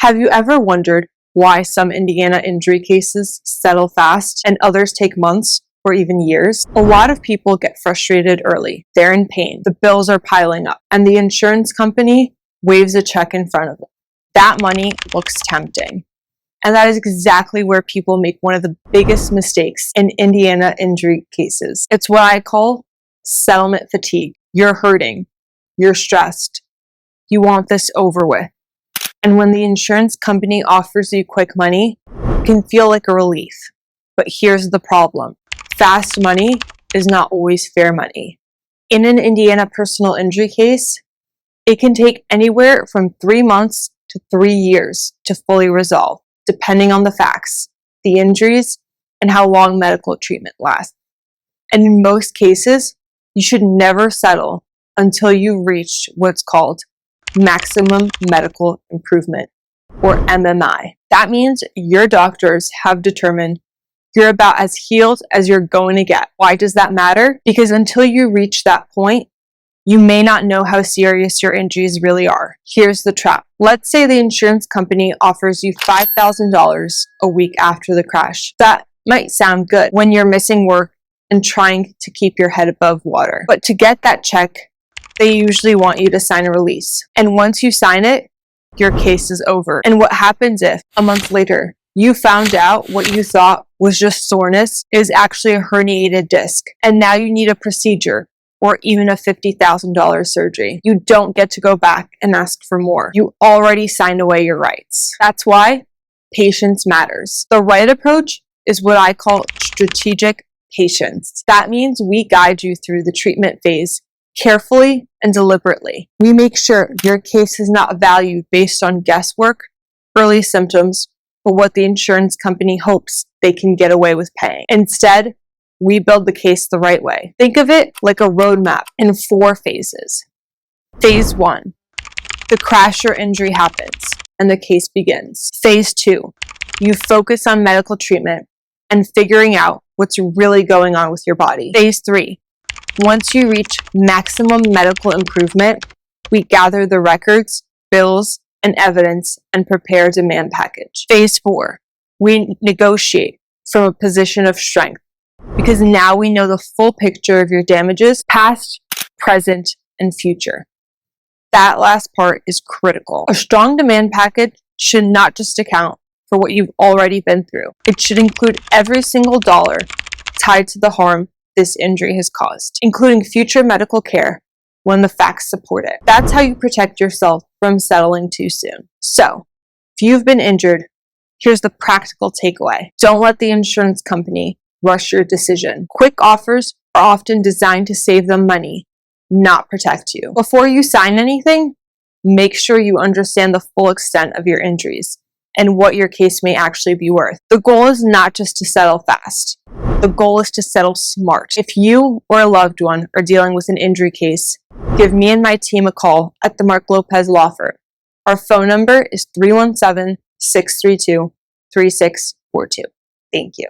Have you ever wondered why some Indiana injury cases settle fast and others take months or even years? A lot of people get frustrated early. They're in pain. The bills are piling up, and the insurance company waves a check in front of them. That money looks tempting. And that is exactly where people make one of the biggest mistakes in Indiana injury cases. It's what I call settlement fatigue. You're hurting. You're stressed. You want this over with. And when the insurance company offers you quick money, it can feel like a relief. But here's the problem. Fast money is not always fair money. In an Indiana personal injury case, it can take anywhere from 3 months to 3 years to fully resolve, depending on the facts, the injuries, and how long medical treatment lasts. And in most cases, you should never settle until you reach what's called maximum medical improvement, or MMI. That means your doctors have determined you're about as healed as you're going to get. Why does that matter? Because until you reach that point, you may not know how serious your injuries really are. Here's the trap. Let's say the insurance company offers you $5,000 a week after the crash. That might sound good when you're missing work and trying to keep your head above water. But to get that check, they usually want you to sign a release. And once you sign it, your case is over. And what happens if, a month later, you found out what you thought was just soreness is actually a herniated disc, and now you need a procedure or even a $50,000 surgery? You don't get to go back and ask for more. You already signed away your rights. That's why patience matters. The right approach is what I call strategic patience. That means we guide you through the treatment phase carefully and deliberately. We make sure your case is not valued based on guesswork, early symptoms, or what the insurance company hopes they can get away with paying. Instead, we build the case the right way. Think of it like a roadmap in 4 phases. Phase 1, the crash or injury happens and the case begins. Phase 2, you focus on medical treatment and figuring out what's really going on with your body. Phase 3, once you reach maximum medical improvement, we gather the records, bills, and evidence and prepare a demand package. Phase 4, we negotiate from a position of strength because now we know the full picture of your damages, past, present, and future. That last part is critical. A strong demand package should not just account for what you've already been through. It should include every single dollar tied to the harm this injury has caused, including future medical care when the facts support it. That's how you protect yourself from settling too soon. So, if you've been injured, here's the practical takeaway. Don't let the insurance company rush your decision. Quick offers are often designed to save them money, not protect you. Before you sign anything, make sure you understand the full extent of your injuries and what your case may actually be worth. The goal is not just to settle fast. The goal is to settle smart. If you or a loved one are dealing with an injury case, give me and my team a call at the Mark Lopez Law Firm. Our phone number is 317-632-3642. Thank you.